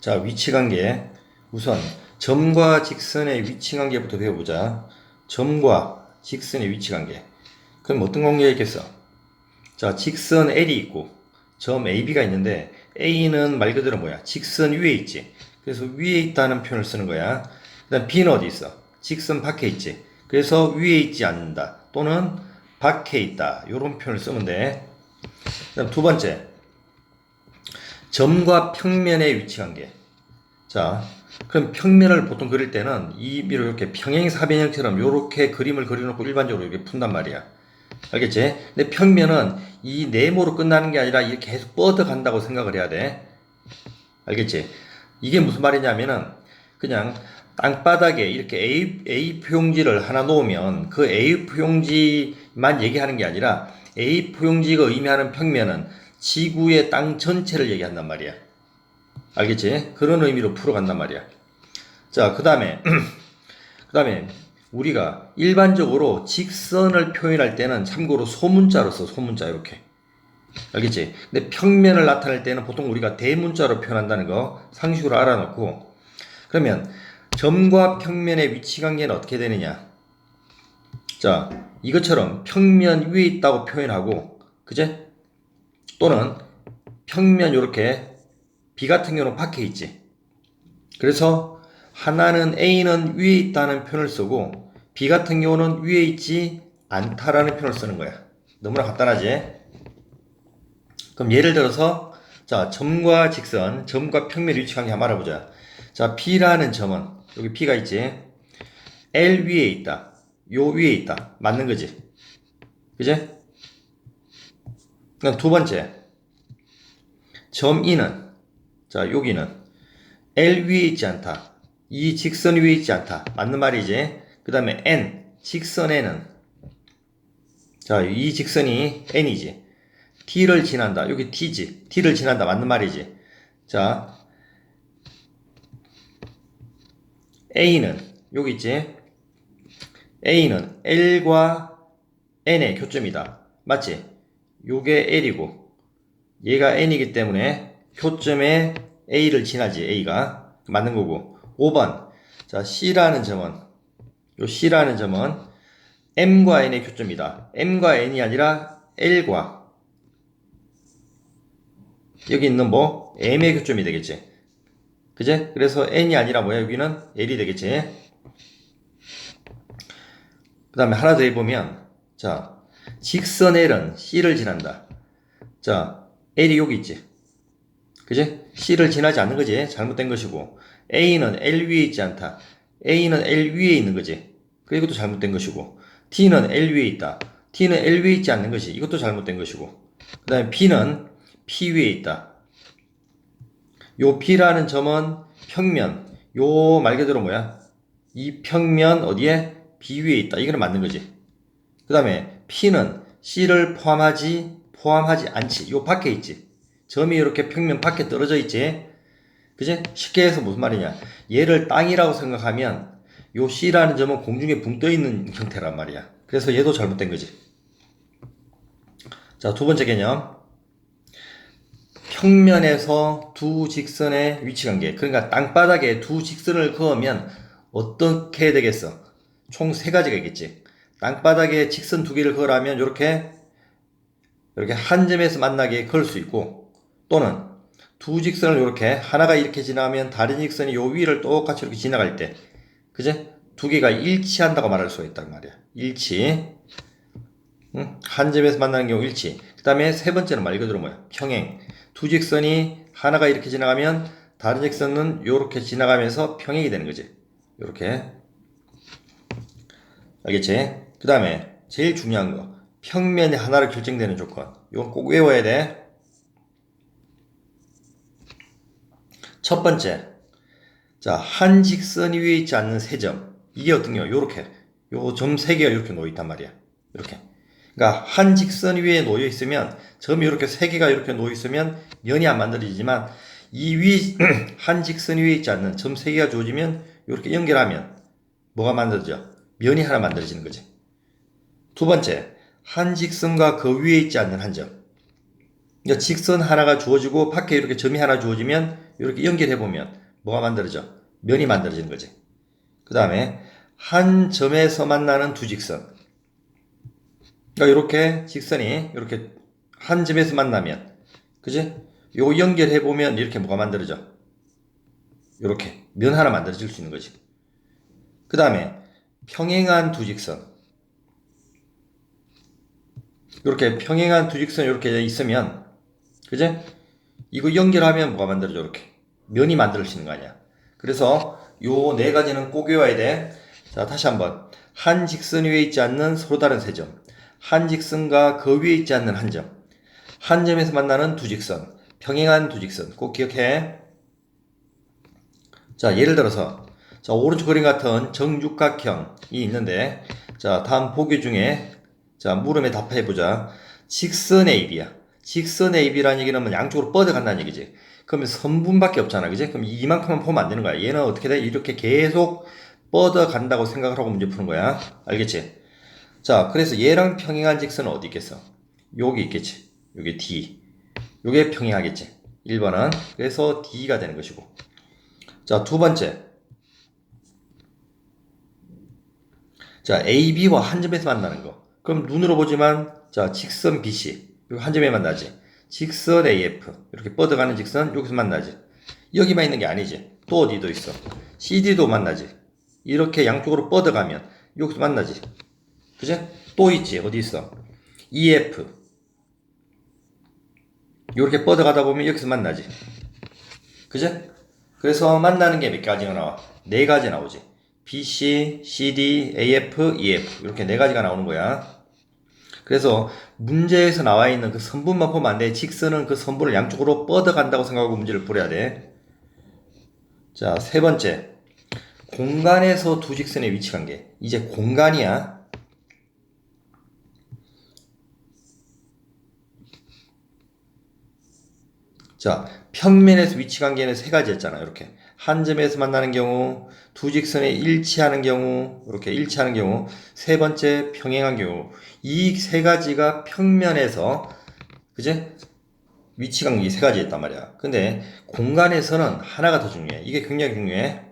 자, 위치관계. 우선 점과 직선의 위치관계부터 배워보자. 점과 직선의 위치관계. 그럼 어떤 관계가 있겠어? 자, 직선 L이 있고 점 AB가 있는데 A는 말 그대로 뭐야? 직선 위에 있지. 그래서 위에 있다는 표현을 쓰는 거야. 그 다음 B는 어디 있어? 직선 밖에 있지. 그래서 위에 있지 않는다. 또는 밖에 있다. 이런 표현을 쓰면 돼. 그 다음 두 번째, 점과 평면의 위치관계. 자, 그럼 평면을 보통 그릴 때는 이미로 이렇게 평행사변형처럼 이렇게 그림을 그려놓고 일반적으로 이렇게 푼단 말이야. 알겠지? 근데 평면은 이 네모로 끝나는 게 아니라 이렇게 계속 뻗어간다고 생각을 해야 돼. 알겠지? 이게 무슨 말이냐면은 그냥 땅바닥에 이렇게 A 표용지를 하나 놓으면 그 A 표용지만 얘기하는 게 아니라 A 표용지가 의미하는 평면은 지구의 땅 전체를 얘기한단 말이야. 알겠지? 그런 의미로 풀어간단 말이야. 자, 그 다음에 우리가 일반적으로 직선을 표현할 때는 참고로 소문자로 써. 소문자 이렇게. 알겠지? 근데 평면을 나타낼 때는 보통 우리가 대문자로 표현한다는 거 상식으로 알아놓고, 그러면 점과 평면의 위치관계는 어떻게 되느냐? 자, 이것처럼 평면 위에 있다고 표현하고, 그제? 또는 평면 이렇게 B 같은 경우는 밖에 있지. 그래서 하나는 A는 위에 있다는 표현을 쓰고 B 같은 경우는 위에 있지 않다라는 표현을 쓰는 거야. 너무나 간단하지? 그럼 예를 들어서 자, 점과 직선, 점과 평면 위치관계 한번 알아보자. 자, B라는 점은 여기 B가 있지. L 위에 있다. 요 위에 있다. 맞는 거지. 그지? 그럼 두 번째, 점 E는 자, 여기는 L 위에 있지 않다. 이 직선 위에 있지 않다. 맞는 말이지. 그 다음에 N, 직선 N은 자, 이 직선이 N이지. T를 지난다. 여기 T지. T를 지난다. 맞는 말이지. 자, A는 여기 있지. A는 L과 N의 교점이다. 맞지? 요게 L이고 얘가 N이기 때문에 교점에 A를 지나지. A가 맞는 거고. 5번. 자, C라는 점은 요 C라는 점은 M과 N의 교점이다. M과 N이 아니라 L과 여기 있는 뭐 M의 교점이 되겠지. 그제? 그래서 N이 아니라 뭐야? 여기는 L이 되겠지. 그 다음에 하나 더 해보면 자, 직선 L은 C를 지난다. 자, L이 여기 있지. 그지? C를 지나지 않는 거지. 잘못된 것이고 A는 L 위에 있지 않다. A는 L 위에 있는 거지. 그 이것도 잘못된 것이고 T는 L 위에 있다. T는 L 위에 있지 않는 것이 이것도 잘못된 것이고 그 다음에 B는 P 위에 있다. 요 P라는 점은 평면 요 말 그대로 뭐야? 이 평면 어디에? B 위에 있다. 이거는 맞는 거지. 그 다음에 P는 C를 포함하지 않지. 요 밖에 있지. 점이 이렇게 평면 밖에 떨어져 있지. 그지? 쉽게 해서 무슨 말이냐. 얘를 땅이라고 생각하면 요 C라는 점은 공중에 붕 떠 있는 형태란 말이야. 그래서 얘도 잘못된 거지. 자, 두 번째 개념. 평면에서 두 직선의 위치관계. 그러니까 땅바닥에 두 직선을 그으면 어떻게 되겠어? 총 세 가지가 있겠지. 땅바닥에 직선 두 개를 그으라면 이렇게 한 점에서 만나게 그을 수 있고 또는 두 직선을 이렇게 하나가 이렇게 지나면 다른 직선이 요 위를 똑같이 이렇게 지나갈 때 그제? 두 개가 일치한다고 말할 수가 있단 말이야. 일치. 응? 한 점에서 만나는 경우 일치. 그 다음에 세 번째는 말 그대로 뭐야? 평행. 두 직선이 하나가 이렇게 지나가면 다른 직선은 이렇게 지나가면서 평행이 되는 거지. 이렇게. 알겠지? 그 다음에 제일 중요한 거. 평면이 하나로 결정되는 조건. 이건 꼭 외워야 돼. 첫 번째. 자, 한 직선 위에 있지 않는 세 점. 이게 어떤 경우? 요렇게. 요 점 세 개가 이렇게 놓여 있단 말이야. 이렇게. 그러니까 한 직선 위에 놓여 있으면 점이 이렇게 세 개가 이렇게 놓여 있으면 면이 안 만들어지지만 이 위 한 직선 위에 있지 않는 점 세 개가 주어지면 이렇게 연결하면 뭐가 만들어져? 면이 하나 만들어지는 거지. 두 번째, 한 직선과 그 위에 있지 않는 한 점. 그러니까 직선 하나가 주어지고 밖에 이렇게 점이 하나 주어지면 이렇게 연결해보면 뭐가 만들어져? 면이 만들어지는 거지. 그 다음에 한 점에서 만나는 두 직선. 그러니까 이렇게 직선이 이렇게 한 점에서 만나면, 그지? 요거 연결해보면 이렇게 뭐가 만들어져? 이렇게 면 하나 만들어질 수 있는 거지. 그 다음에 평행한 두 직선. 이렇게 평행한 두 직선 이렇게 있으면, 그지? 이거 연결하면 뭐가 만들어져? 이렇게 면이 만들어지는 거 아니야. 그래서 요 네 가지는 꼭 외워야 돼. 자, 다시 한번. 한 직선 위에 있지 않는 서로 다른 세 점. 한 직선과 그 위에 있지 않는 한 점. 한 점에서 만나는 두 직선. 평행한 두 직선. 꼭 기억해. 자, 예를 들어서, 자, 오른쪽 그림 같은 정육각형이 있는데, 자, 다음 보기 중에, 자, 물음에 답해보자. 직선 AB야. 직선 AB라는 얘기는 뭐 양쪽으로 뻗어간다는 얘기지. 그러면 선분밖에 없잖아. 그지? 그럼 이만큼만 보면 안 되는 거야. 얘는 어떻게 돼? 이렇게 계속 뻗어간다고 생각을 하고 문제 푸는 거야. 알겠지? 자, 그래서 얘랑 평행한 직선은 어디 있겠어? 여기 있겠지. 여기 D. 요게 평행하겠지. 1번은. 그래서 D가 되는 것이고. 자, 두 번째. 자, AB와 한 점에서 만나는 거. 그럼 눈으로 보지만, 자, 직선 BC. 여기 한 점에 만나지. 직선 AF. 이렇게 뻗어가는 직선 여기서 만나지. 여기만 있는 게 아니지. 또 어디도 있어. CD도 만나지. 이렇게 양쪽으로 뻗어가면 여기서 만나지. 그죠? 또 있지. 어디 있어? EF. 이렇게 뻗어가다 보면 여기서 만나지. 그죠? 그래서 만나는 게 몇 가지가 나와? 네 가지 나오지. BC, CD, AF, EF. 이렇게 네 가지가 나오는 거야. 그래서 문제에서 나와 있는 그 선분만 보면 안 돼. 직선은 그 선분을 양쪽으로 뻗어간다고 생각하고 문제를 풀어야 돼. 자, 세 번째. 공간에서 두 직선의 위치 관계. 이제 공간이야. 자, 평면에서 위치 관계는 세 가지였잖아. 이렇게. 한 점에서 만나는 경우, 두 직선에 일치하는 경우, 이렇게 일치하는 경우, 세 번째 평행한 경우. 이 세 가지가 평면에서, 그제? 위치 관계 세 가지 있단 말이야. 근데 공간에서는 하나가 더 중요해. 이게 굉장히 중요해.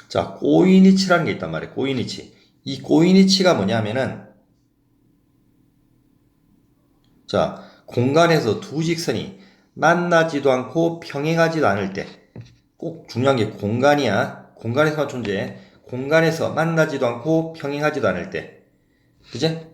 자, 꼬이니치라는 게 있단 말이야. 꼬이니치. 이 꼬이니치가 뭐냐면은, 자, 공간에서 두 직선이 만나지도 않고 평행하지도 않을 때, 꼭 중요한 게 공간이야. 공간에서만 존재해. 공간에서 만나지도 않고 평행하지도 않을 때. 그제?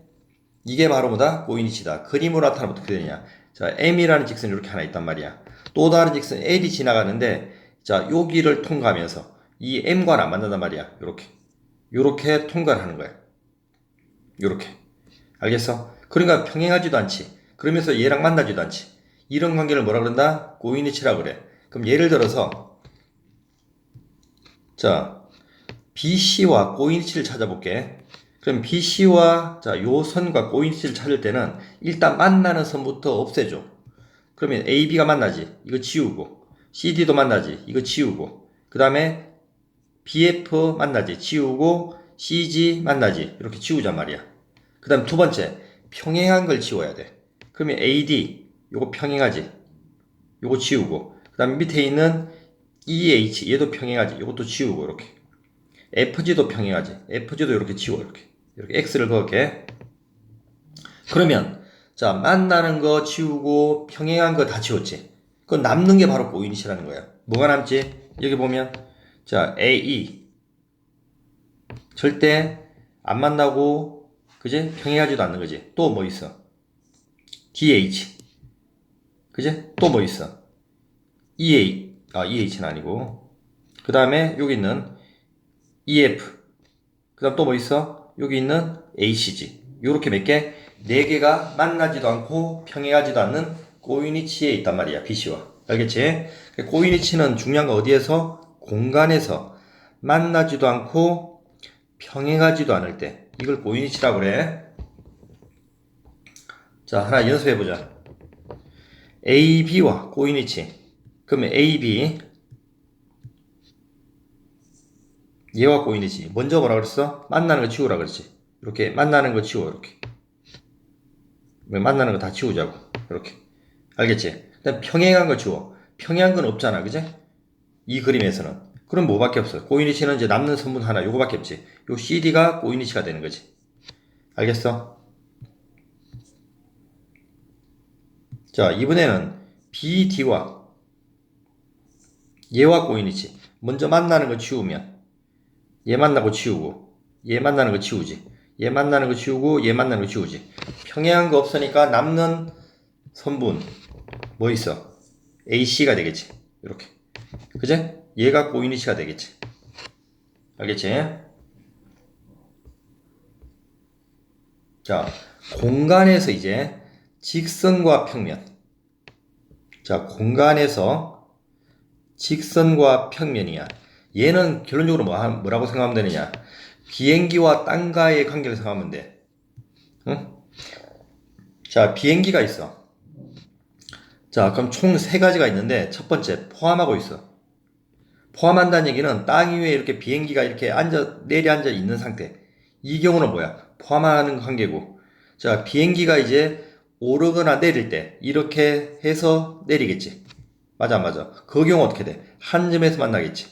이게 바로 뭐다? 꼬이니치다. 그림으로 나타나면 어떻게 되냐. 자, M이라는 직선이 이렇게 하나 있단 말이야. 또 다른 직선 L이 지나가는데, 자, 여기를 통과하면서 이 M과는 안 만난단 말이야. 요렇게. 요렇게 통과를 하는 거야. 요렇게. 알겠어? 그러니까 평행하지도 않지. 그러면서 얘랑 만나지도 않지. 이런 관계를 뭐라 그런다? 꼬이니치라고 그래. 그럼 예를 들어서, 자, BC와 꼬이니치를 찾아볼게. 그럼 BC와 자, 요 선과 꼬이니치를 찾을 때는 일단 만나는 선부터 없애줘. 그러면 AB가 만나지. 이거 지우고. CD도 만나지. 이거 지우고. 그 다음에 BF 만나지. 지우고. CG 만나지. 이렇게 지우잔 말이야. 그 다음 두 번째. 평행한 걸 지워야 돼. 그러면 AD. 요거 평행하지. 요거 지우고. 그 다음 밑에 있는 EH. 얘도 평행하지. 요것도 지우고. 이렇게. FG도 평행하지. FG도 이렇게 지워. 이렇게 X를 그을게. 그러면 자, 만나는 거 지우고 평행한 거 다 지웠지. 그건 남는 게 바로 꼬이니치라는 거야. 뭐가 남지? 여기 보면 자, AE 절대 안 만나고 그지? 평행하지도 않는 거지. 또 뭐 있어? DH 그지? 또 뭐 있어? EH는 아니고 그 다음에 여기 있는 EF 그 다음 또 뭐 있어? 여기 있는 ACG 요렇게 몇 개? 네 개가 만나지도 않고 평행하지도 않는 꼬이니치에 있단 말이야. BC와. 알겠지? 꼬이니치는 중요한 건 어디에서? 공간에서 만나지도 않고 평행하지도 않을 때 이걸 꼬이니치라고 그래. 자, 하나 연습해보자. AB와 꼬이니치. 그러면 AB 얘와 꼬이니치. 먼저 뭐라 그랬어? 만나는 거 지우라 그랬지. 이렇게 만나는 거 지워. 이렇게. 만나는 거 다 지우자고. 이렇게. 알겠지? 그다음 평행한 거 지워. 평행한 건 없잖아. 그제? 이 그림에서는. 그럼 뭐밖에 없어? 꼬이니치는 이제 남는 선분 하나 요거밖에 없지. 요 CD가 꼬이니치가 되는 거지. 알겠어? 자, 이번에는 BD와 얘와 꼬이니치. 먼저 만나는 거 치우면 얘 만나고 치우고 얘 만나는 거 치우지. 얘 만나는 거 치우고 얘 만나는 거 치우지. 평행한 거 없으니까 남는 선분 뭐 있어? AC가 되겠지. 이렇게. 그제? 얘가 꼬이니치가 되겠지. 알겠지? 자, 공간에서 이제 직선과 평면. 자, 공간에서 직선과 평면이야. 얘는 결론적으로 뭐라고 생각하면 되느냐? 비행기와 땅과의 관계를 생각하면 돼. 응? 자, 비행기가 있어. 자, 그럼 총 세 가지가 있는데 첫 번째 포함하고 있어. 포함한다는 얘기는 땅 위에 이렇게 비행기가 이렇게 내려앉아 있는 상태. 이 경우는 뭐야? 포함하는 관계고. 자, 비행기가 이제 오르거나 내릴 때 이렇게 해서 내리겠지. 맞아, 맞아. 그 경우 어떻게 돼? 한 점에서 만나겠지.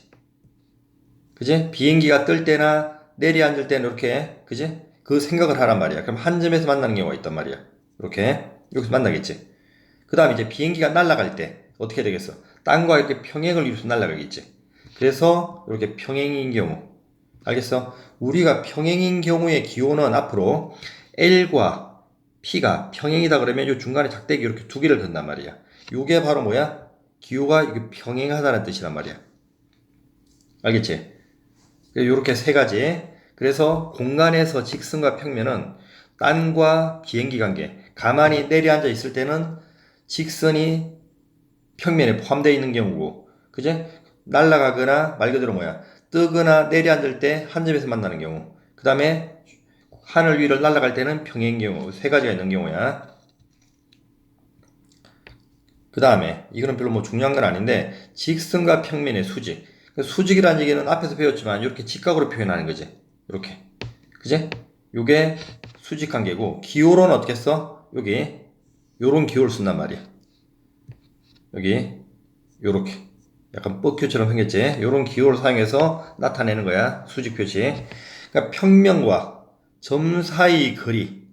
그지? 비행기가 뜰 때나 내려앉을 때는 이렇게, 그지? 그 생각을 하란 말이야. 그럼 한 점에서 만나는 경우가 있단 말이야. 이렇게. 여기서 만나겠지. 그 다음 이제 비행기가 날아갈 때 어떻게 되겠어? 땅과 이렇게 평행을 이루어서 날아가겠지. 그래서 이렇게 평행인 경우. 알겠어? 우리가 평행인 경우의 기호는 앞으로 L과 P가 평행이다 그러면 이 중간에 작대기 이렇게 두 개를 든단 말이야. 이게 바로 뭐야? 기호가 이게 평행하다는 뜻이란 말이야. 알겠지? 이렇게 세 가지. 그래서 공간에서 직선과 평면은 땅과 비행기 관계. 가만히 내려앉아 있을 때는 직선이 평면에 포함되어 있는 경우고, 그제? 날아가거나 말 그대로 뭐야? 뜨거나 내려앉을 때 한 점에서 만나는 경우. 그 다음에 하늘 위를 날아갈 때는 평행 경우. 세 가지가 있는 경우야. 그 다음에 이거는 별로 뭐 중요한 건 아닌데 직선과 평면의 수직. 수직이라는 얘기는 앞에서 배웠지만 이렇게 직각으로 표현하는 거지. 이렇게. 그제? 요게 수직 관계고 기호로는 어떻게 써? 여기 요런 기호를 쓴단 말이야. 여기 요렇게 약간 뻑큐처럼 생겼지. 요런 기호를 사용해서 나타내는 거야. 수직 표시. 그러니까 평면과 점 사이 거리.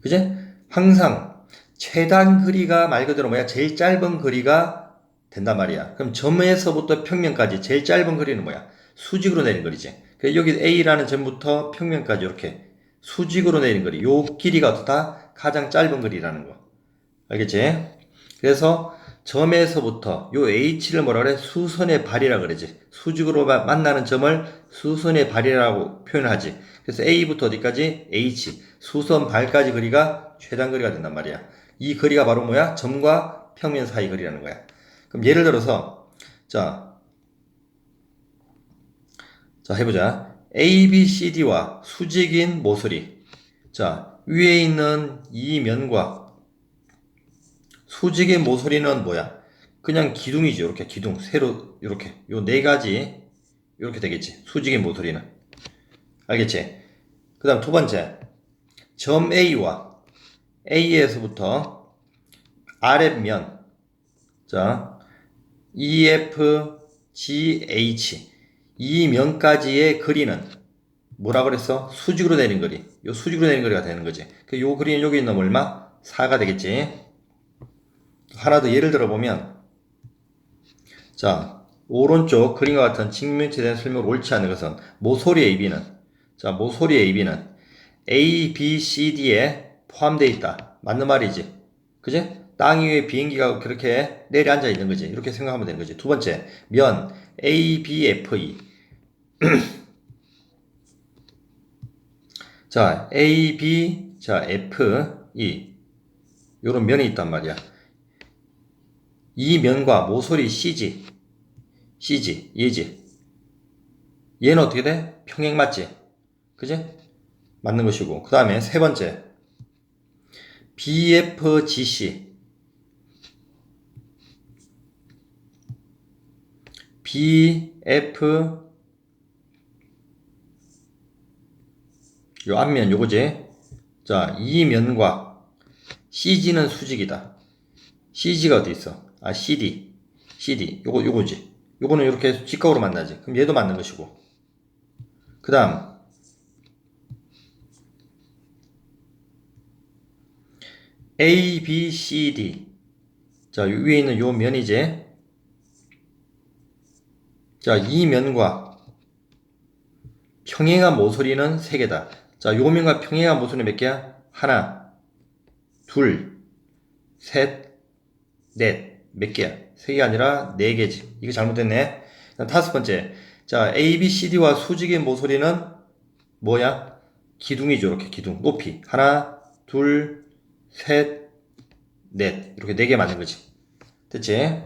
그제? 항상 최단 거리가 말 그대로 뭐야? 제일 짧은 거리가 된단 말이야. 그럼 점에서부터 평면까지 제일 짧은 거리는 뭐야? 수직으로 내린 거리지. 그래서 여기 A라는 점부터 평면까지 이렇게 수직으로 내린 거리. 요 길이가 어떻다? 가장 짧은 거리라는 거. 알겠지? 그래서 점에서부터 요 H를 뭐라 그래? 수선의 발이라 그러지. 수직으로 만나는 점을 수선의 발이라고 표현하지. 그래서 A부터 어디까지? H. 수선 발까지 거리가 최단 거리가 된단 말이야. 이 거리가 바로 뭐야? 점과 평면 사이 거리라는 거야. 그럼 예를 들어서 자 해보자. ABCD와 수직인 모서리. 자, 위에 있는 이 면과 수직인 모서리는 뭐야? 그냥 기둥이지. 이렇게 기둥. 세로 이렇게. 요 네 가지 이렇게 되겠지. 수직인 모서리는. 알겠지? 그 다음 두 번째. 점 A와 A에서부터 아랫면. 자, EFGH. 이 면까지의 거리는 뭐라 그랬어? 수직으로 내린 거리. 요 수직으로 내린 거리가 되는 거지. 요 거리는 여기 있는 얼마? 4가 되겠지. 하나 더 예를 들어보면 자, 오른쪽 그림과 같은 직면체 된 설명을 옳지 않은 것은 모서리 AB는 자, 모서리 AB는 A, B, C, D에 포함되어 있다. 맞는 말이지. 그지? 땅 위에 비행기가 그렇게 내려앉아 있는 거지. 이렇게 생각하면 되는 거지. 두 번째, 면 A, B, F, E. 자, A, B, 자, F, E. 요런 면이 있단 말이야. 이 면과 모서리 CG, 얘지. 얘는 어떻게 돼? 평행 맞지? 그지? 맞는 것이고. 그 다음에 세 번째. BFGC. BF, 요 앞면 요거지? 자, 이 면과 CG는 수직이다. CG가 어디 있어? 아, CD. CD. 요거지. 요거는 이렇게 직각으로 만나지. 그럼 얘도 맞는 것이고. 그 다음, A, B, C, D. 자, 위에 있는 요 면이지. 자, 이 면과 평행한 모서리는 3개다. 자, 요 면과 평행한 모서리 몇 개야? 하나, 둘, 셋, 넷. 몇 개야? 3개 아니라 4개지. 이거 잘못됐네. 다섯 번째. 자, A, B, C, D와 수직의 모서리는 뭐야? 기둥이죠. 이렇게 기둥. 높이. 하나, 둘, 셋, 넷. 이렇게 4개 맞는 거지. 됐지?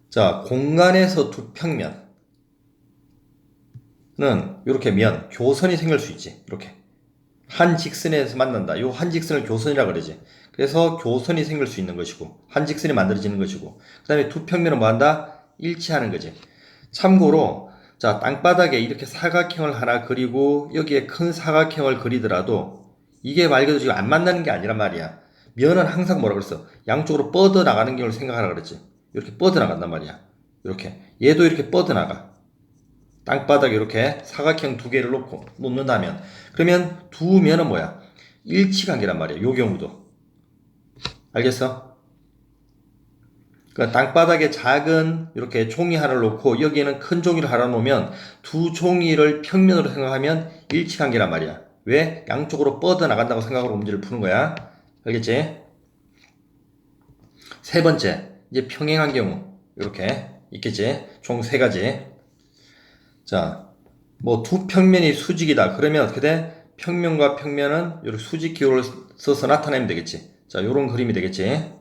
자, 공간에서 두 평면은 이렇게 면, 교선이 생길 수 있지. 이렇게. 한 직선에서 만난다. 요 한 직선을 교선이라 그러지. 그래서 교선이 생길 수 있는 것이고, 한 직선이 만들어지는 것이고, 그 다음에 두 평면은 뭐 한다? 일치하는 거지. 참고로, 자, 땅바닥에 이렇게 사각형을 하나 그리고, 여기에 큰 사각형을 그리더라도, 이게 말 그대로 지금 안 만나는 게 아니란 말이야. 면은 항상 뭐라 그랬어? 양쪽으로 뻗어 나가는 경우를 생각하라 그랬지. 이렇게 뻗어 나간단 말이야. 이렇게. 얘도 이렇게 뻗어 나가. 땅바닥에 이렇게 사각형 두 개를 놓는다면 그러면 두 면은 뭐야? 일치관계란 말이야. 요 경우도. 알겠어? 그러니까 땅바닥에 작은 이렇게 종이 하나를 놓고 여기에는 큰 종이를 하나 놓으면 두 종이를 평면으로 생각하면 일치관계란 말이야. 왜? 양쪽으로 뻗어 나간다고 생각으로 문제를 푸는 거야. 알겠지? 세 번째, 이제 평행한 경우 이렇게 있겠지? 총 3가지. 자, 뭐 두 평면이 수직이다. 그러면 어떻게 돼? 평면과 평면은 이렇게 수직 기호를 써서 나타내면 되겠지. 자, 요런 그림이 되겠지.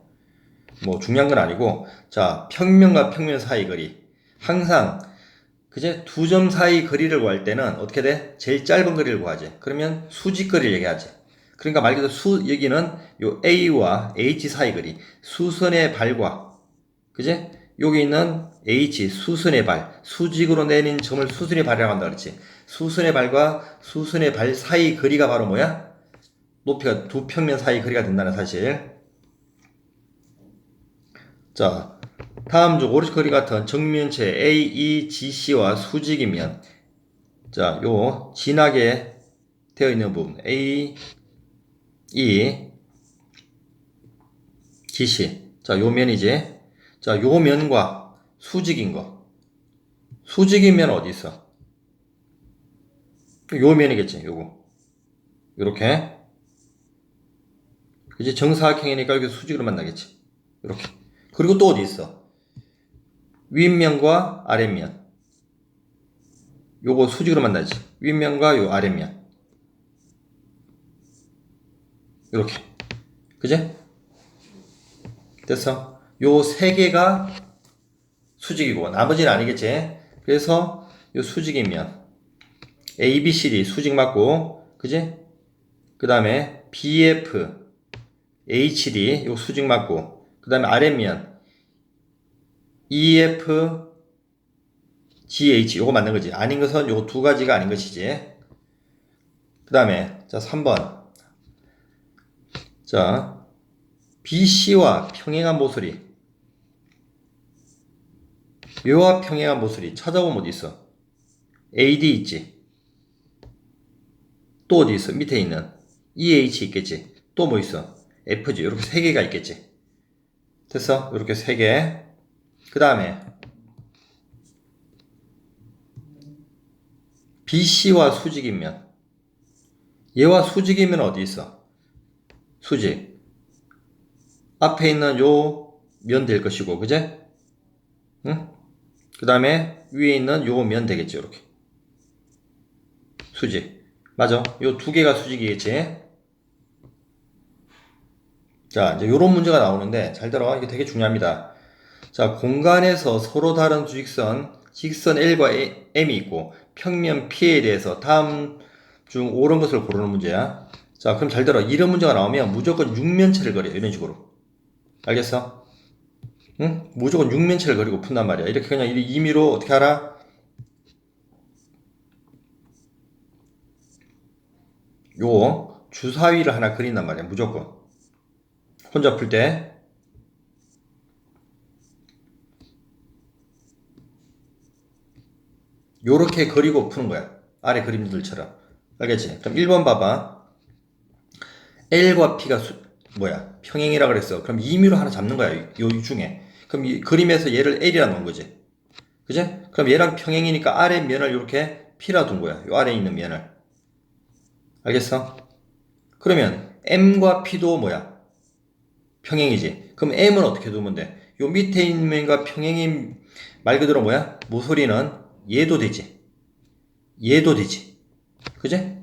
뭐 중요한 건 아니고, 자, 평면과 평면 사이 거리. 항상 그제 두 점 사이 거리를 구할 때는 어떻게 돼? 제일 짧은 거리를 구하지. 그러면 수직 거리를 얘기하지. 그러니까 말 그대로 여기는 요 A와 H 사이 거리. 수선의 발과, 그제? 여기 있는 H, 수선의 발. 수직으로 내린 점을 수선의 발이라고 한다 그랬지. 수선의 발과 수선의 발 사이 거리가 바로 뭐야? 높이가 두 평면 사이 거리가 된다는 사실. 자, 다음 중 오른거리 같은 정면체 AEGC와 수직이면, 자, 요 진하게 되어 있는 부분 A, E, GC. 자, 요 면이지. 자, 요 면과 수직인 거. 수직이면 어디 있어? 요 면이겠지, 요거. 요렇게. 그지? 정사각형이니까 여기 수직으로 만나겠지. 요렇게. 그리고 또 어디 있어? 윗면과 아랫면. 요거 수직으로 만나지. 윗면과 요 아랫면. 요렇게. 그지? 됐어? 요 3개가 수직이고, 나머지는 아니겠지? 그래서 요 수직이면, A, B, C, D 수직 맞고, 그지? 그 다음에 BF, HD 요 수직 맞고, 그 다음에 아랫면 EF, GH 요거 맞는 거지. 아닌 것은 요 두 가지가 아닌 것이지. 그 다음에 자 3번. 자 BC와 평행한 모서리, 요와 평행한 모서리 찾아보면 어디 있어? AD 있지. 또 어디 있어? 밑에 있는 EH 있겠지. 또 뭐 있어? F지. 이렇게 3개가 있겠지. 됐어? 이렇게 3개. 그 다음에 BC와 수직이면, 얘와 수직이면 어디 있어? 수직. 앞에 있는 요 면 될 것이고, 그제? 응? 그 다음에 위에 있는 요 면 되겠지. 이렇게 수직. 맞아. 요 두 개가 수직이겠지. 자, 이제 요런 문제가 나오는데 잘 들어. 이게 되게 중요합니다. 자, 공간에서 서로 다른 직선 L과 M이 있고 평면 P에 대해서 다음 중 옳은 것을 고르는 문제야. 자, 그럼 잘 들어. 이런 문제가 나오면 무조건 육면체를 그려. 이런 식으로. 알겠어? 응? 무조건 육면체를 그리고 푼단 말이야. 이렇게 그냥 임의로 어떻게 하라? 요 주사위를 하나 그린단 말이야. 무조건. 혼자 풀 때. 요렇게 그리고 푸는 거야. 아래 그림들처럼. 알겠지? 그럼 1번 봐봐. L과 P가 평행이라 그랬어. 그럼 임의로 하나 잡는 거야. 요 중에. 그럼 이 그림에서 얘를 L이라 놓은 거지. 그지? 그럼 얘랑 평행이니까 아래 면을 이렇게 P라 둔 거야. 요 아래에 있는 면을. 알겠어? 그러면 M과 P도 평행이지. 그럼 M은 어떻게 두면 돼? 요 밑에 있는 면과 평행인 말 그대로 모서리는 얘도 되지. 얘도 되지. 그지?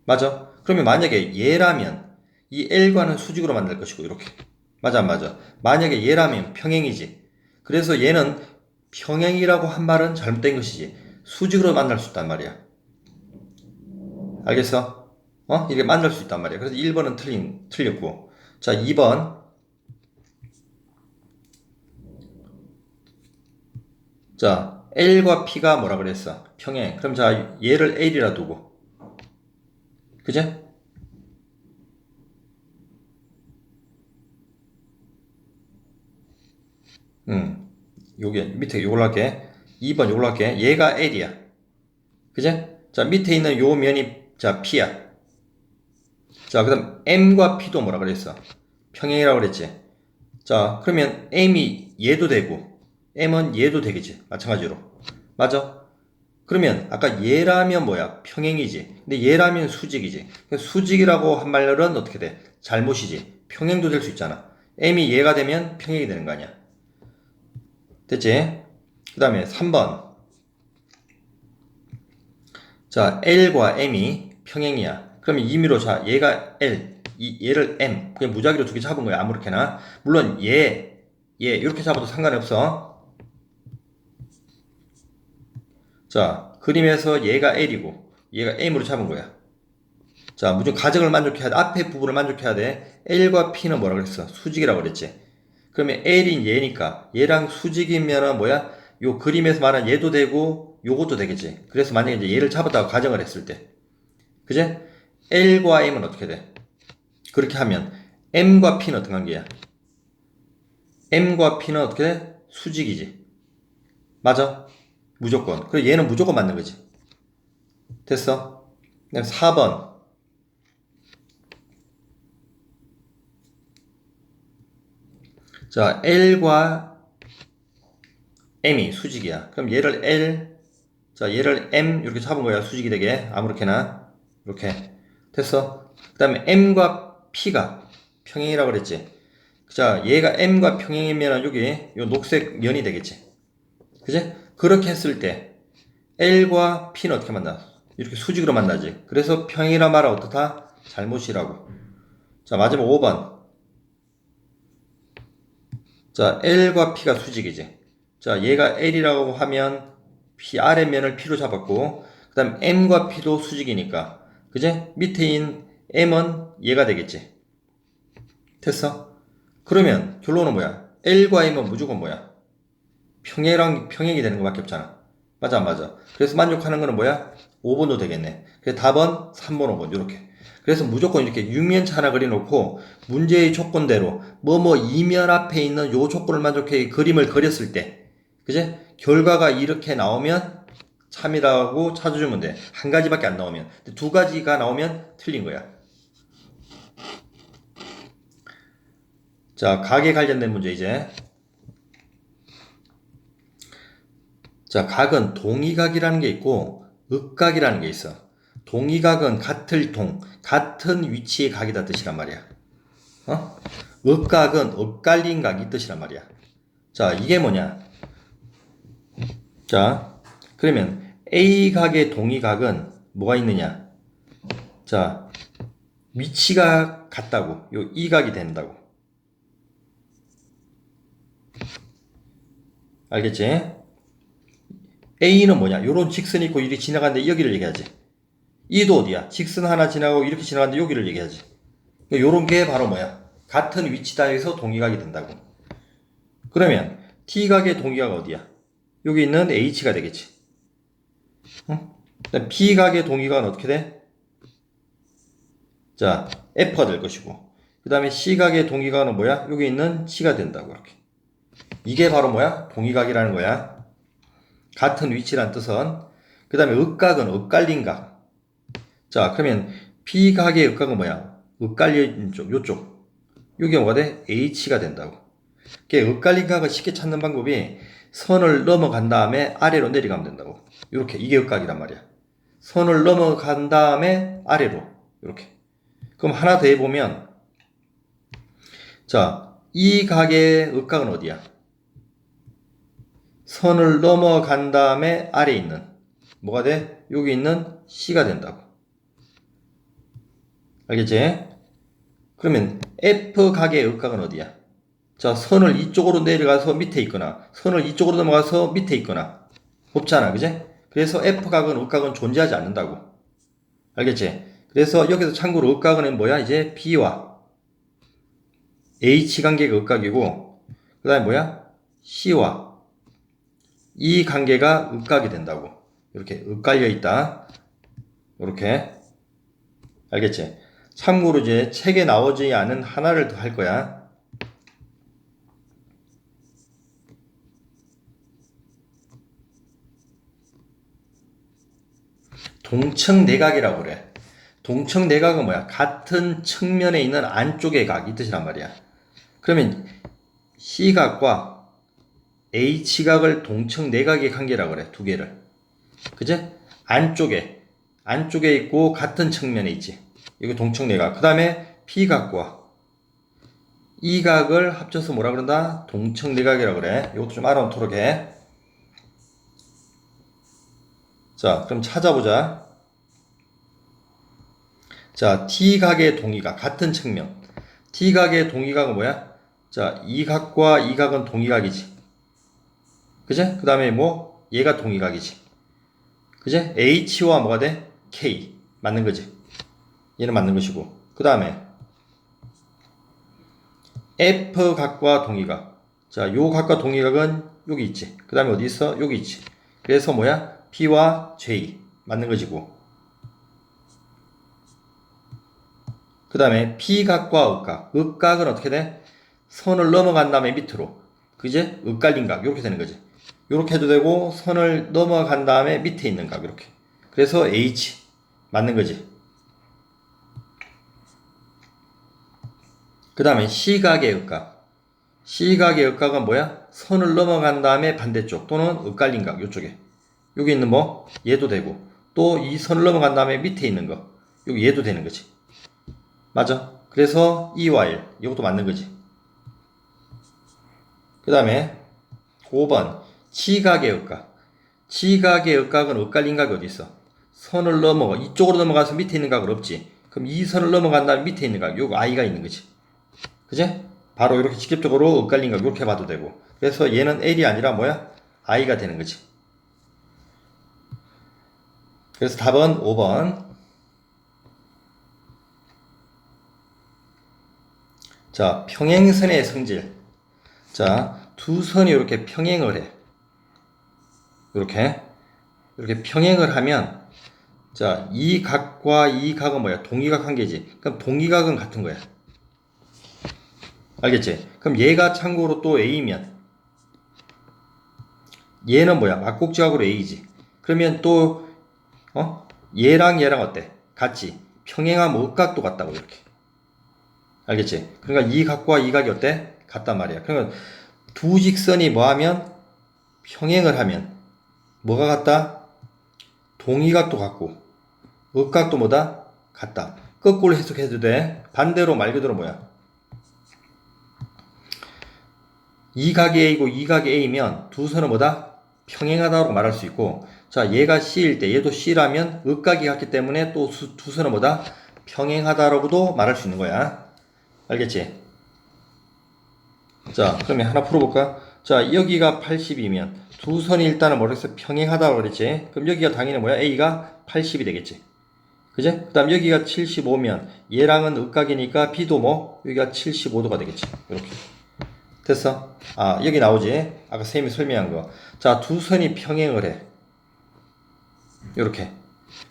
맞아. 그러면 만약에 얘라면 이 L과는 수직으로 만들 것이고 이렇게. 맞아 안 맞아? 만약에 얘라면 평행이지. 그래서 얘는 평행이라고 한 말은 잘못된 것이지. 수직으로 만날 수 있단 말이야. 알겠어? 이게 만들 수 있단 말이야. 그래서 1번은 틀렸고. 자, 2번. 자, L과 P가 뭐라 그랬어? 평행. 그럼 자, 얘를 L이라 두고. 그제? 요게, 밑에 요걸로 할게. 2번 요걸로 할게. 얘가 L이야. 그제? 자, 밑에 있는 요 면이, 자, P야. 자, 그 다음 M과 P도 뭐라 그랬어? 평행이라고 그랬지? 자, 그러면 M이 얘도 되고, M은 얘도 되겠지? 마찬가지로. 맞아? 그러면 아까 얘라면 평행이지. 근데 얘라면 수직이지. 수직이라고 한 말은 어떻게 돼? 잘못이지. 평행도 될 수 있잖아. M이 얘가 되면 평행이 되는 거 아니야. 됐지? 그 다음에 3번. 자, L과 M이 평행이야. 그러면 임의로 자, 얘가 L, 얘를 M. 그냥 무작위로 두 개 잡은 거야. 아무렇게나. 물론 얘, 이렇게 잡아도 상관이 없어. 자, 그림에서 얘가 L이고 얘가 M으로 잡은 거야. 자, 무조건 가정을 만족해야 돼. 앞에 부분을 만족해야 돼. L과 P는 뭐라 그랬어? 수직이라고 그랬지. 그러면 L인 얘니까 얘랑 수직이면은 요 그림에서 말한 얘도 되고 요것도 되겠지. 그래서 만약에 이제 얘를 잡았다고 가정을 했을 때. 그제? L과 M은 어떻게 돼? 그렇게 하면 M과 P는 어떤 관계야? M과 P는 어떻게 돼? 수직이지. 맞아? 무조건. 그래 얘는 무조건 맞는 거지. 됐어? 그다음 4번. 자, L과 M이 수직이야. 그럼 얘를 L, 자, 얘를 M 이렇게 잡은 거야. 수직이 되게. 아무렇게나. 이렇게. 됐어? 그 다음에 M과 P가 평행이라고 그랬지. 자, 얘가 M과 평행이면 여기 요 녹색 면이 되겠지. 그지? 그렇게 했을 때 L과 P는 어떻게 만나? 이렇게 수직으로 만나지. 그래서 평행이라 말은 어떻다? 잘못이라고. 자, 마지막 5번. 자, L과 P가 수직이지. 자, 얘가 L이라고 하면 P, 아래 면을 P로 잡았고, 그 다음 M과 P도 수직이니까. 그제? 밑에인 M은 얘가 되겠지. 됐어? 그러면 결론은 L과 M은 무조건 평행이 되는 것밖에 없잖아. 맞아, 안 맞아? 그래서 만족하는 거는 5번도 되겠네. 그래서 답은 3번, 5번, 요렇게. 그래서 무조건 이렇게 육면차 하나 그려놓고 문제의 조건대로 이면 앞에 있는 요 조건을 만족해 그림을 그렸을 때, 그제? 결과가 이렇게 나오면 참이라고 찾아주면 돼. 한 가지밖에 안 나오면. 두 가지가 나오면 틀린 거야. 자, 각에 관련된 문제 이제. 자, 각은 동의각이라는 게 있고 억각이라는 게 있어. 동의각은 같은 위치의 각이다 뜻이란 말이야. 억각은 엇갈린 각이 뜻이란 말이야. 자, 이게 뭐냐? 자, 그러면 A각의 동의각은 뭐가 있느냐? 자, 위치가 같다고. 요 이각이 된다고. 알겠지? A는 뭐냐? 요런 직선이 있고 이렇게 지나가는데 여기를 얘기하지. E도 어디야? 직선 하나 지나고 이렇게 지나가는데 여기를 얘기하지. 요런 게 바로 같은 위치다에서 동의각이 된다고. 그러면 T각의 동의각 어디야? 여기 있는 H가 되겠지. P각의 동의각은 어떻게 돼? 자, F가 될 것이고. 그 다음에 C각의 동의각은 여기 있는 C가 된다고, 이렇게. 이게 바로 동의각이라는 거야. 같은 위치란 뜻은. 그 다음에 엇각은 엇갈린 각. 자, 그러면 B각의 엇각은 뭐야? 엇갈린 쪽, 요쪽. 요게 뭐가 돼? H가 된다고. 엇갈린 각을 쉽게 찾는 방법이 선을 넘어간 다음에 아래로 내려가면 된다고. 이렇게. 이게 엇각이란 말이야. 선을 넘어간 다음에 아래로. 이렇게. 그럼 하나 더 해보면, 자, 이 각의 엇각은 어디야? 선을 넘어간 다음에 아래에 있는 뭐가 돼? 여기 있는 C가 된다고. 알겠지? 그러면 F각의 엇각은 어디야? 자, 선을 이쪽으로 내려가서 밑에 있거나 선을 이쪽으로 넘어가서 밑에 있거나 없잖아. 그지? 그래서 F각은 엇각은 존재하지 않는다고. 알겠지? 그래서 여기서 참고로 엇각은 뭐야? 이제 B와 H 관계가 엇각이고 그 다음에 뭐야? C와 이 관계가 엇각이 된다고. 이렇게 엇갈려 있다. 이렇게. 알겠지? 참고로 이제 책에 나오지 않은 하나를 더 할 거야. 동청내각이라고 그래. 동청내각은 뭐야? 같은 측면에 있는 안쪽의 각, 이 뜻이란 말이야. 그러면 C각과 H각을 동청내각의 관계라고 그래. 두 개를. 그제? 안쪽에 있고 같은 측면에 있지. 이거 동청내각. 그 다음에 B각과 이 각을 합쳐서 뭐라 그런다? 동청내각이라고 그래. 이것도 좀 알아놓도록 해. 자, 그럼 찾아보자. 자, T각의 동의각, 같은 측면. T각의 동의각은 뭐야? 자, 이 각과 이 각은 동의각이지. 그제? 그 다음에 뭐? 얘가 동의각이지. 그제? H와 뭐가 돼? K. 맞는 거지. 얘는 맞는 것이고. 그 다음에 F각과 동의각. 자, 요 각과 동의각은 여기 있지. 그 다음에 어디 있어? 여기 있지. 그래서 뭐야? P와 J. 맞는 것이고. 그 다음에 P각과 엇각. 엇각은 어떻게 돼? 선을 넘어간 다음에 밑으로. 그제? 엇갈린 각. 이렇게 되는 거지. 이렇게 해도 되고, 선을 넘어간 다음에 밑에 있는 각. 이렇게. 그래서 H. 맞는 거지. 그 다음에 C각의 엇각. C각의 엇각은 뭐야? 선을 넘어간 다음에 반대쪽. 또는 엇갈린 각. 요쪽에. 여기 있는 뭐? 얘도 되고. 또 이 선을 넘어간 다음에 밑에 있는 거. 여기 얘도 되는 거지. 맞아. 그래서 E와 1. 이것도 맞는 거지. 그 다음에 5번 지각의 엇각. 지각의 엇각은 엇갈린 각이 어디 있어? 선을 넘어가 이쪽으로 넘어가서 밑에 있는 각은 없지. 그럼 이 선을 넘어간 다음에 밑에 있는 각, 요거 I가 있는 거지. 그제? 바로 이렇게 직접적으로 엇갈린 각 이렇게 봐도 되고. 그래서 얘는 L이 아니라 뭐야? I가 되는 거지. 그래서 답은 5번. 자, 평행선의 성질. 자, 두 선이 이렇게 평행을 해. 이렇게 평행을 하면, 자, 이 각과 이 각은 뭐야? 동의각 관계지. 그럼 동의각은 같은 거야. 알겠지? 그럼 얘가 참고로 또 A면, 얘는 뭐야? 막곡지각으로 A지. 그러면 또, 얘랑 어때? 같지? 평행하면 엇각도 같다고, 이렇게. 알겠지? 그러니까 이 각과 이 각이 어때? 같단 말이야. 그러면 두 직선이 뭐 하면? 평행을 하면, 뭐가 같다? 동의각도 같고, 엇각도 뭐다? 같다. 거꾸로 해석해도 돼. 반대로 말 그대로 뭐야? 이 각이 A고 이 각이 A면 두 선은 뭐다? 평행하다고 말할 수 있고, 자, 얘가 C일 때 얘도 C라면 엇각이 같기 때문에 또 두 선은 뭐다? 평행하다라고도 말할 수 있는 거야. 알겠지? 자, 그러면 하나 풀어볼까? 자, 여기가 80이면 두 선이 일단은 뭐랬어? 평행하다고 그랬지? 그럼 여기가 당연히 뭐야? A가 80이 되겠지? 그제? 그 다음 여기가 75면 얘랑은 엇각이니까 B도 뭐? 여기가 75도가 되겠지? 이렇게. 됐어? 아, 여기 나오지? 아까 쌤이 설명한 거. 자, 두 선이 평행을 해. 이렇게.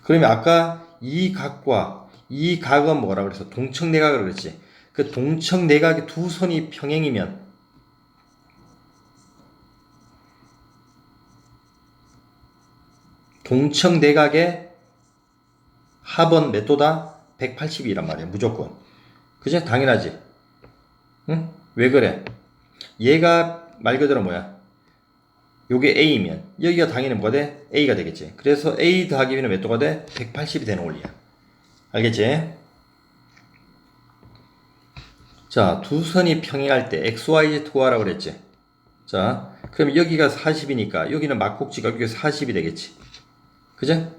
그러면 아까 이 각과 이 각은 뭐라 그랬어? 동청내각을 그랬지? 그 동청내각의 두 선이 평행이면 동청 내각의 합은 몇 도다? 180이란 말이야. 무조건. 그지? 당연하지. 응? 왜 그래? 얘가 말 그대로 뭐야? 요게 A면 여기가 당연히 뭐가 돼? A가 되겠지. 그래서 A 더하기 B는 몇 도가 돼? 180이 되는 원리야. 알겠지? 자, 두 선이 평행할 때 XYZ 구하라고 그랬지. 자, 그럼 여기가 40이니까 여기는 막곡지가 여기가 40이 되겠지. 그죠?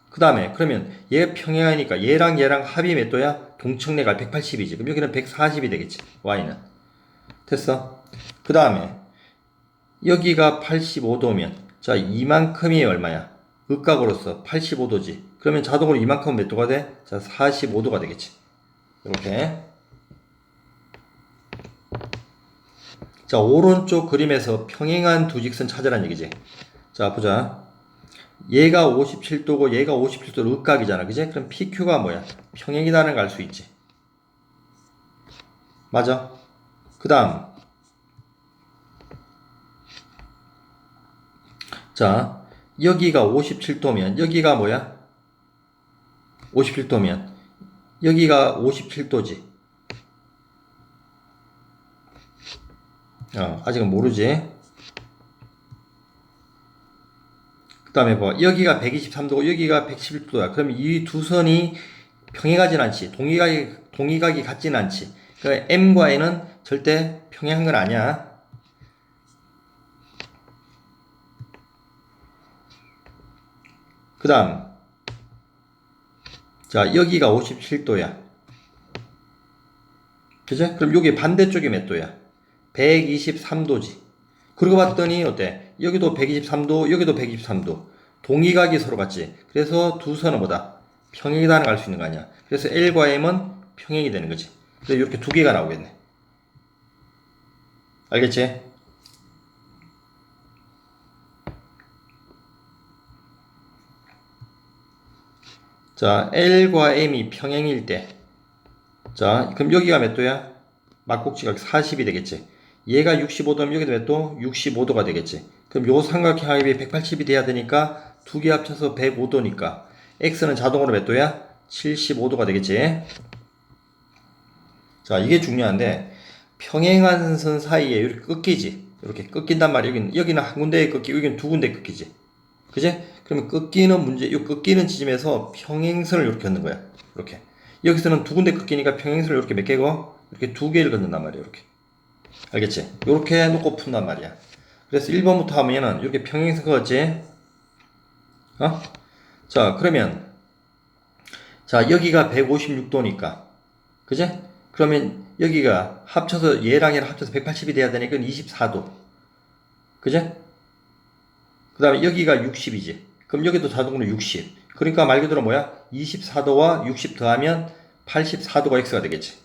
그 다음에 그러면 얘가 평행하니까 얘랑 얘랑 합이 몇 도야? 동청내가 180이지. 그럼 여기는 140이 되겠지. Y는. 됐어? 그 다음에 여기가 85도면 자 이만큼이 얼마야? 극각으로서 85도지. 그러면 자동으로 이만큼 몇 도가 돼? 자 45도가 되겠지. 이렇게. 자 오른쪽 그림에서 평행한 두 직선 찾으라는 얘기지. 자 보자. 얘가 57도고 얘가 57도로 극각이잖아. 그지? 그럼 PQ가 뭐야? 평행이라는 걸 알 수 있지. 맞아. 그 다음 자 여기가 57도면 여기가 뭐야? 57도면 여기가 57도지. 아직은 모르지. 그 다음에 봐. 여기가 123도고 여기가 111도야. 그럼 이 두 선이 평행하진 않지. 동의각이 같진 않지. 그러니까 M과 N은 절대 평행한 건 아니야. 그 다음 자 여기가 57도야. 그죠? 그럼 여기 반대쪽이 몇 도야? 123도지. 그러고 봤더니 어때? 여기도 123도, 여기도 123도. 동의각이 서로 같지. 그래서 두 선은 뭐다? 평행이다는 걸 알 수 있는 거 아니야. 그래서 L과 M은 평행이 되는 거지. 그래서 이렇게 두 개가 나오겠네. 알겠지? 자, L과 M이 평행일 때. 자, 그럼 여기가 몇 도야? 막곡지각 40이 되겠지. 얘가 65도면 여기도 몇 도? 65도가 되겠지. 그럼 요 삼각형 합이 180이 돼야 되니까 두 개 합쳐서 105도니까 X는 자동으로 몇 도야? 75도가 되겠지. 자, 이게 중요한데 평행한 선 사이에 이렇게 꺾이지. 이렇게 꺾인단 말이야. 여기는 한 군데에 꺾이고 여기는 두 군데에 꺾이지. 그지? 그러면 꺾이는 문제, 이 꺾이는 지점에서 평행선을 이렇게 걷는 거야. 이렇게. 여기서는 두 군데 꺾이니까 평행선을 이렇게 몇 개고 이렇게 두 개를 걷는단 말이야. 이렇게. 알겠지? 이렇게 놓고 푼단 말이야. 그래서 1번부터 하면은 이렇게 평행선 그었지? 자, 그러면 자, 여기가 156도니까. 그지? 그러면 여기가 합쳐서 얘랑 얘랑 합쳐서 180이 돼야 되니까 24도. 그지? 그 다음에 여기가 60이지. 그럼 여기도 자동으로 60. 그러니까 말 그대로 뭐야? 24도와 60 더하면 84도가 x가 되겠지.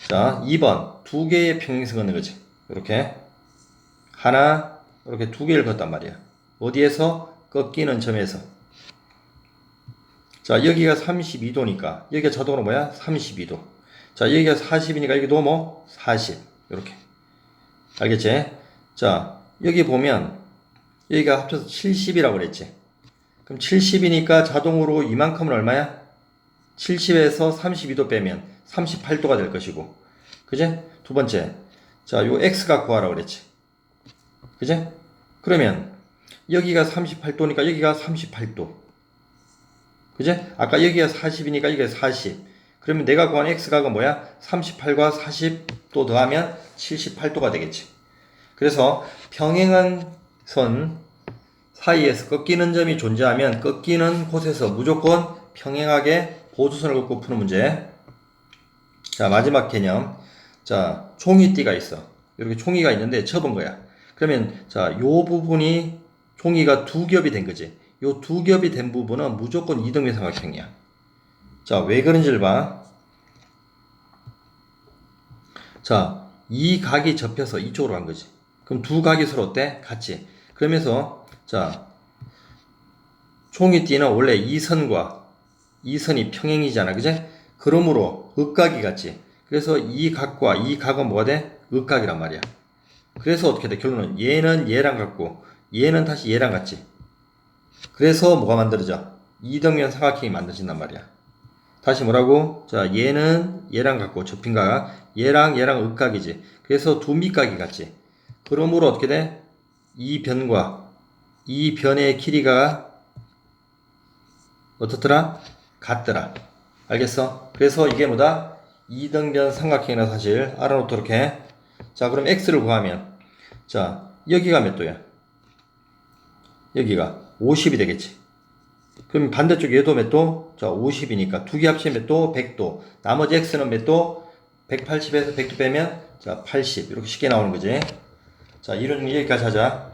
자, 2번. 두 개의 평행선 걷는 거지. 이렇게. 하나, 이렇게 두 개를 걷단 말이야. 어디에서? 꺾이는 점에서. 자, 여기가 32도니까. 여기가 자동으로 뭐야? 32도. 자, 여기가 40이니까 여기도 뭐? 40. 이렇게. 알겠지? 자, 여기 보면 여기가 합쳐서 70이라고 그랬지. 그럼 70이니까 자동으로 이만큼은 얼마야? 70에서 32도 빼면 38도가 될 것이고. 그제? 두 번째. 자, 요 x가 구하라고 그랬지. 그제? 그러면 여기가 38도니까 여기가 38도. 그제? 아까 여기가 40이니까 여기가 40. 그러면 내가 구한 x각은 뭐야? 38과 40도 더하면 78도가 되겠지. 그래서 평행한 선 사이에서 꺾이는 점이 존재하면 꺾이는 곳에서 무조건 평행하게 보조선을 긋고 푸는 문제. 자, 마지막 개념. 자, 종이띠가 있어. 이렇게 종이가 있는데 접은 거야. 그러면 자, 요 부분이 종이가 두 겹이 된 거지. 요 두 겹이 된 부분은 무조건 이등변 삼각형이야. 자, 왜 그런지를 봐. 자, 이 각이 접혀서 이쪽으로 간 거지. 그럼 두 각이 서로 어때? 같이. 그러면서 자, 종이띠는 원래 이 선과 이 선이 평행이잖아. 그제? 그러므로 극각이 같지. 그래서 이 각과 이 각은 뭐가 돼? 극각이란 말이야. 그래서 어떻게 돼? 결론은 얘는 얘랑 같고 얘는 다시 얘랑 같지. 그래서 뭐가 만들어져? 이등변 삼각형이 만들어진단 말이야. 다시 뭐라고? 자, 얘는 얘랑 같고 접힌각, 얘랑 억각이지. 그래서 두 밑각이 같지. 그러므로 어떻게 돼? 이 변과 이 변의 길이가 어떻더라? 같더라. 알겠어? 그래서 이게 뭐다? 이등변 삼각형이라는 사실 알아놓도록 해. 자, 그럼 x를 구하면 자, 여기가 몇 도야? 여기가 50이 되겠지. 그럼 반대쪽 얘도 몇 도? 자, 50이니까 두 개 합치면 몇 도? 100도. 나머지 x는 몇 도? 180에서 100도 빼면 자, 80. 이렇게 쉽게 나오는 거지. 자, 이론 여기까지 하자.